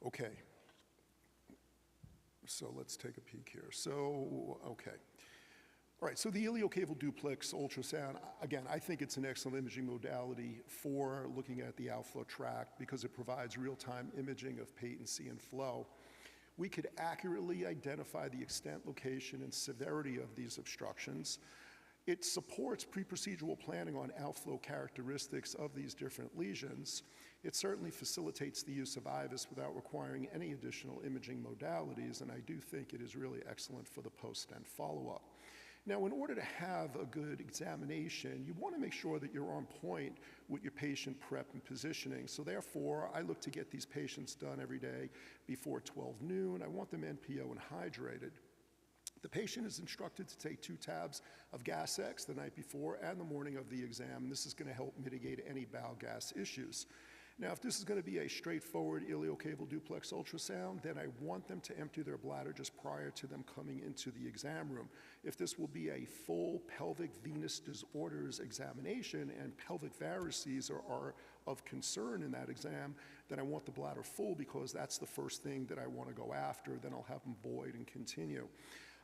Okay. So let's take a peek here. So, okay. All right, so the iliocaval duplex ultrasound, again, I think it's an excellent imaging modality for looking at the outflow tract because it provides real-time imaging of patency and flow. We could accurately identify the extent, location, and severity of these obstructions. It supports pre-procedural planning on outflow characteristics of these different lesions. It certainly facilitates the use of IVIS without requiring any additional imaging modalities, and I do think it is really excellent for the post-stent follow-up. Now, in order to have a good examination, you want to make sure that you're on point with your patient prep and positioning. So therefore, I look to get these patients done every day before 12 noon. I want them NPO and hydrated. The patient is instructed to take 2 tabs of Gas X the night before and the morning of the exam, and this is going to help mitigate any bowel gas issues. Now, if this is going to be a straightforward iliocaval duplex ultrasound, then I want them to empty their bladder just prior to them coming into the exam room. If this will be a full pelvic venous disorders examination and pelvic varices are of concern in that exam, then I want the bladder full because that's the first thing that I want to go after. Then I'll have them void and continue.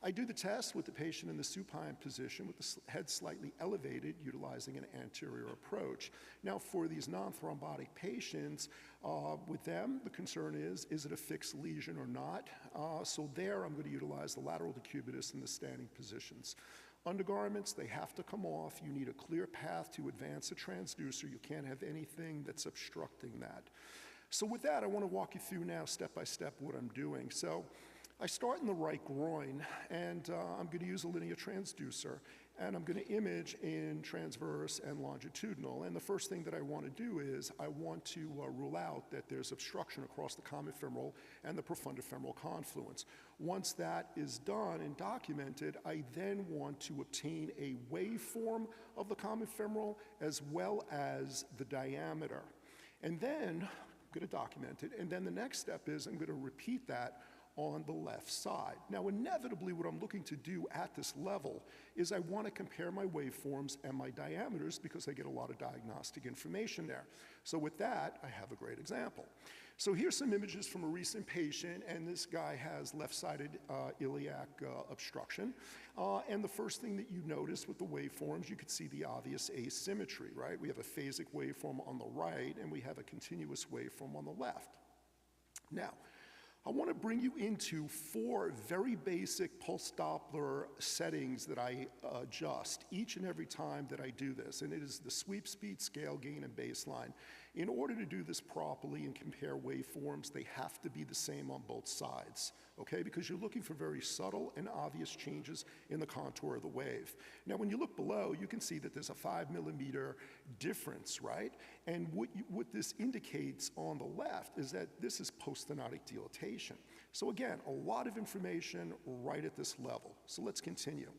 I do the test with the patient in the supine position with the head slightly elevated, utilizing an anterior approach. Now, for these non-thrombotic patients, with them, the concern is it a fixed lesion or not? So there, I'm going to utilize the lateral decubitus in the standing positions. Undergarments, they have to come off. You need a clear path to advance the transducer. You can't have anything that's obstructing that. So with that, I want to walk you through now, step by step, what I'm doing. So I start in the right groin, and I'm going to use a linear transducer, and I'm going to image in transverse and longitudinal. And the first thing that I want to do is I want to rule out that there's obstruction across the common femoral and the profundifemoral confluence. Once that is done and documented, I then want to obtain a waveform of the common femoral as well as the diameter. And then I'm going to document it, and then the next step is I'm going to repeat that on the left side. Now, inevitably, what I'm looking to do at this level is I want to compare my waveforms and my diameters because I get a lot of diagnostic information there. So with that, I have a great example. So here's some images from a recent patient, and this guy has left-sided iliac obstruction. And the first thing that you notice with the waveforms, you could see the obvious asymmetry, right? We have a phasic waveform on the right, and we have a continuous waveform on the left. Now, I want to bring you into 4 very basic pulse Doppler settings that I adjust each and every time that I do this, and it is the sweep speed, scale gain, and baseline. In order to do this properly and compare waveforms, they have to be the same on both sides, okay? Because you're looking for very subtle and obvious changes in the contour of the wave. Now, when you look below, you can see that there's a 5 millimeter difference, right? And what this indicates on the left is that this is post-stenotic dilatation. So again, a lot of information right at this level. So let's continue.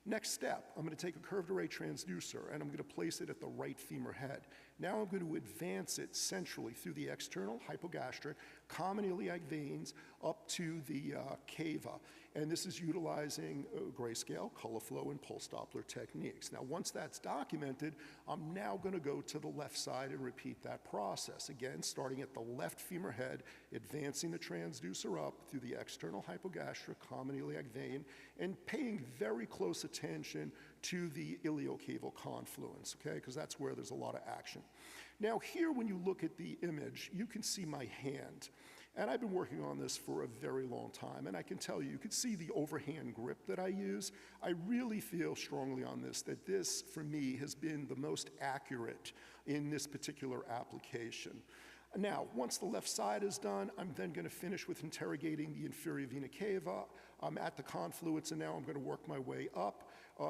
Next step, I'm going to take a curved array transducer and I'm going to place it at the right femur head. Now I'm going to advance it centrally through the external hypogastric common iliac veins up to the cava. And this is utilizing grayscale, color flow, and pulse Doppler techniques. Now, once that's documented, I'm now going to go to the left side and repeat that process. Again, starting at the left femur head, advancing the transducer up through the external hypogastric common iliac vein, and paying very close attention to the iliocaval confluence, okay? Because that's where there's a lot of action. Now, here, when you look at the image, you can see my hand. And I've been working on this for a very long time, and I can tell you, you can see the overhand grip that I use. I really feel strongly on this, that this, for me, has been the most accurate in this particular application. Now, once the left side is done, I'm then going to finish with interrogating the inferior vena cava. I'm at the confluence, and now I'm going to work my way up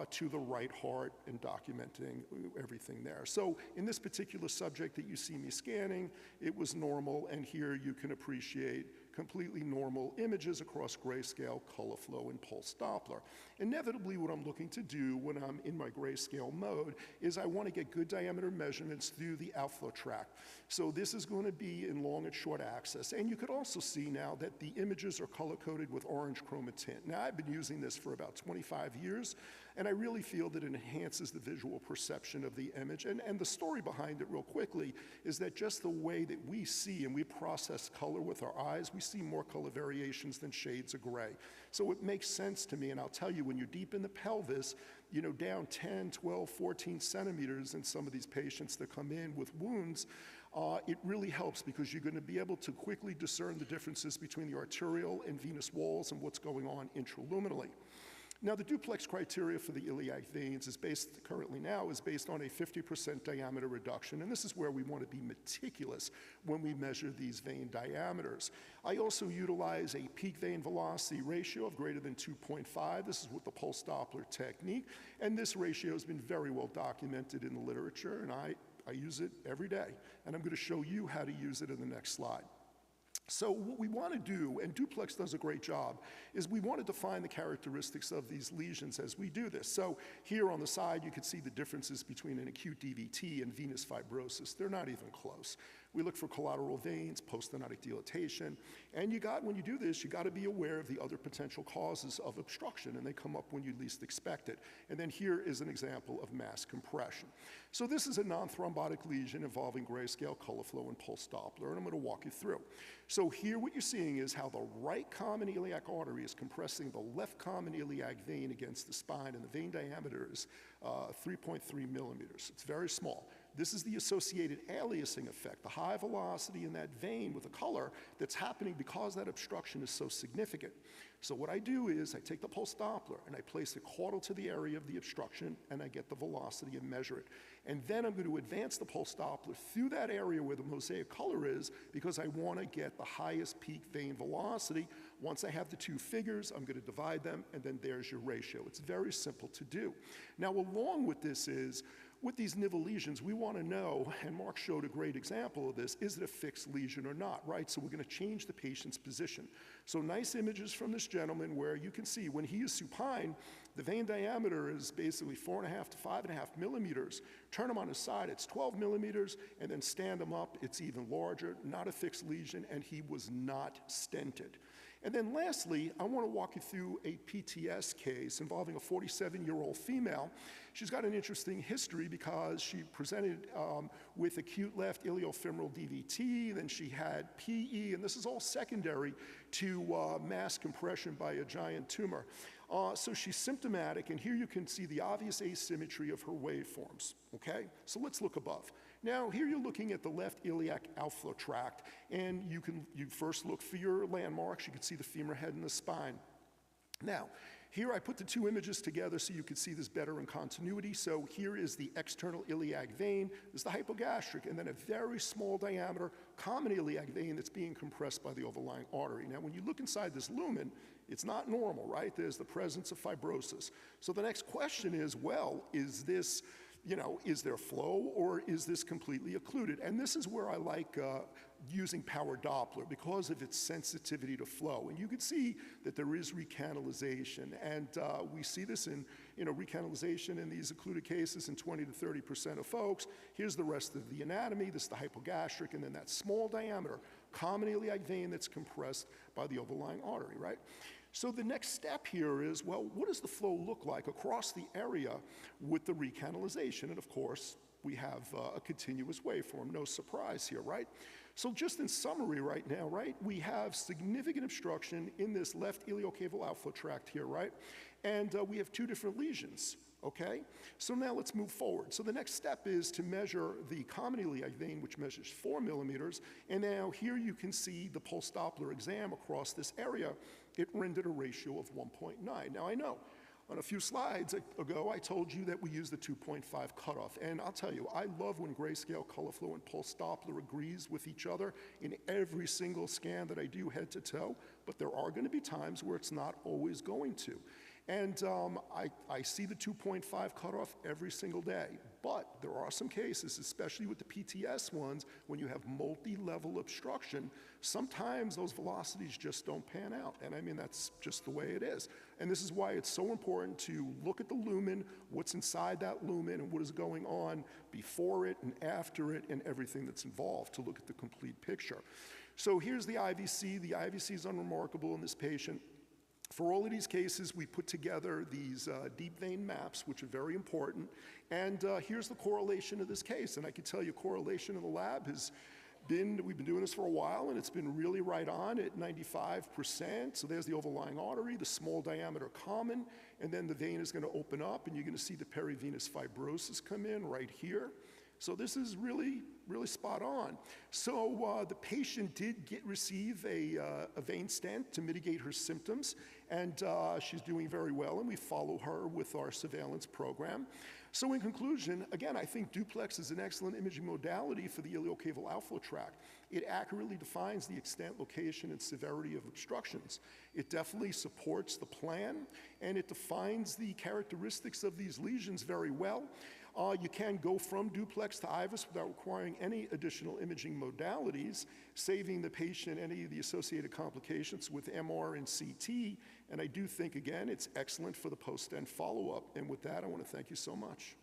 to the right heart and documenting everything there. So in this particular subject that you see me scanning, it was normal, and here you can appreciate completely normal images across grayscale, color flow, and pulse Doppler. Inevitably, what I'm looking to do when I'm in my grayscale mode is I want to get good diameter measurements through the outflow tract. So this is going to be in long and short axis. And you could also see now that the images are color-coded with orange chromatint. Now, I've been using this for about 25 years. And I really feel that it enhances the visual perception of the image. And the story behind it real quickly is that just the way that we see and we process color with our eyes, we see more color variations than shades of gray. So it makes sense to me, and I'll tell you, when you're deep in the pelvis, you know, down 10, 12, 14 centimeters in some of these patients that come in with wounds, it really helps because you're going to be able to quickly discern the differences between the arterial and venous walls and what's going on intraluminally. Now, the duplex criteria for the iliac veins is based on a 50% diameter reduction, and this is where we want to be meticulous when we measure these vein diameters. I also utilize a peak vein velocity ratio of greater than 2.5. This is with the pulse Doppler technique, and this ratio has been very well documented in the literature, and I use it every day, and I'm going to show you how to use it in the next slide. So what we want to do, and Duplex does a great job, is we want to define the characteristics of these lesions as we do this. So here on the side, you can see the differences between an acute DVT and venous fibrosis. They're not even close. We look for collateral veins, poststenotic dilatation, and when you do this, you got to be aware of the other potential causes of obstruction, and they come up when you least expect it. And then here is an example of mass compression. So this is a non-thrombotic lesion involving grayscale, color flow, and pulse Doppler, and I'm going to walk you through. So here what you're seeing is how the right common iliac artery is compressing the left common iliac vein against the spine, and the vein diameter is 3.3 millimeters. It's very small. This is the associated aliasing effect, the high velocity in that vein with the color that's happening because that obstruction is so significant. So what I do is I take the pulse Doppler and I place it caudal to the area of the obstruction, and I get the velocity and measure it. And then I'm going to advance the pulse Doppler through that area where the mosaic color is, because I want to get the highest peak vein velocity. Once I have the two figures, I'm going to divide them, and then there's your ratio. It's very simple to do. Now, along with this is, with these nivel lesions, we want to know, and Mark showed a great example of this, is it a fixed lesion or not, right? So we're going to change the patient's position. So nice images from this gentleman where you can see when he is supine, the vein diameter is basically 4.5 to 5.5 millimeters. Turn him on his side, it's 12 millimeters, and then stand him up, it's even larger, not a fixed lesion, and he was not stented. And then lastly, I want to walk you through a PTS case involving a 47-year-old female. She's got an interesting history because she presented with acute left iliofemoral DVT, then she had PE, and this is all secondary to mass compression by a giant tumor. So she's symptomatic, and here you can see the obvious asymmetry of her waveforms, okay? So let's look above. Now, here you're looking at the left iliac outflow tract, and you first look for your landmarks. You can see the femur head and the spine. Now, here I put the two images together so you can see this better in continuity. So here is the external iliac vein, there's the hypogastric, and then a very small diameter common iliac vein that's being compressed by the overlying artery. Now, when you look inside this lumen, it's not normal, right? There's the presence of fibrosis. So the next question is, well, is this, is there flow, or is this completely occluded? And this is where I like using power Doppler because of its sensitivity to flow. And you can see that there is recanalization, and we see this in recanalization in these occluded cases in 20 to 30% of folks. Here's the rest of the anatomy. This is the hypogastric, and then that small diameter common iliac vein that's compressed by the overlying artery, right? So the next step here is, well, what does the flow look like across the area with the recanalization? And of course, we have a continuous waveform, no surprise here, right? So just in summary right now, right, we have significant obstruction in this left iliocaval outflow tract here, right? And we have two different lesions, okay? So now let's move forward. So the next step is to measure the common iliac vein, which measures 4 millimeters, and now here you can see the pulse Doppler exam across this area. It rendered a ratio of 1.9. Now I know, on a few slides ago, I told you that we use the 2.5 cutoff, and I'll tell you, I love when grayscale, color flow, and pulse Doppler agrees with each other in every single scan that I do head to toe, but there are going to be times where it's not always going to. And I see the 2.5 cutoff every single day, but there are some cases, especially with the PTS ones, when you have multi-level obstruction, sometimes those velocities just don't pan out. And I mean, that's just the way it is. And this is why it's so important to look at the lumen, what's inside that lumen, and what is going on before it and after it, and everything that's involved to look at the complete picture. So here's the IVC. The IVC is unremarkable in this patient. For all of these cases, we put together these deep vein maps, which are very important. And here's the correlation of this case. And I can tell you correlation in the lab has been, we've been doing this for a while, and it's been really right on at 95%. So there's the overlying artery, the small diameter common, and then the vein is going to open up, and you're going to see the perivenous fibrosis come in right here. So this is really, really spot on. So the patient did receive a vein stent to mitigate her symptoms, and she's doing very well, and we follow her with our surveillance program. So in conclusion, again, I think Duplex is an excellent imaging modality for the iliocaval outflow tract. It accurately defines the extent, location, and severity of obstructions. It definitely supports the plan, and it defines the characteristics of these lesions very well. You can go from Duplex to IVC without requiring any additional imaging modalities, saving the patient any of the associated complications with MR and CT. And I do think, again, it's excellent for the post-stent follow-up. And with that, I want to thank you so much.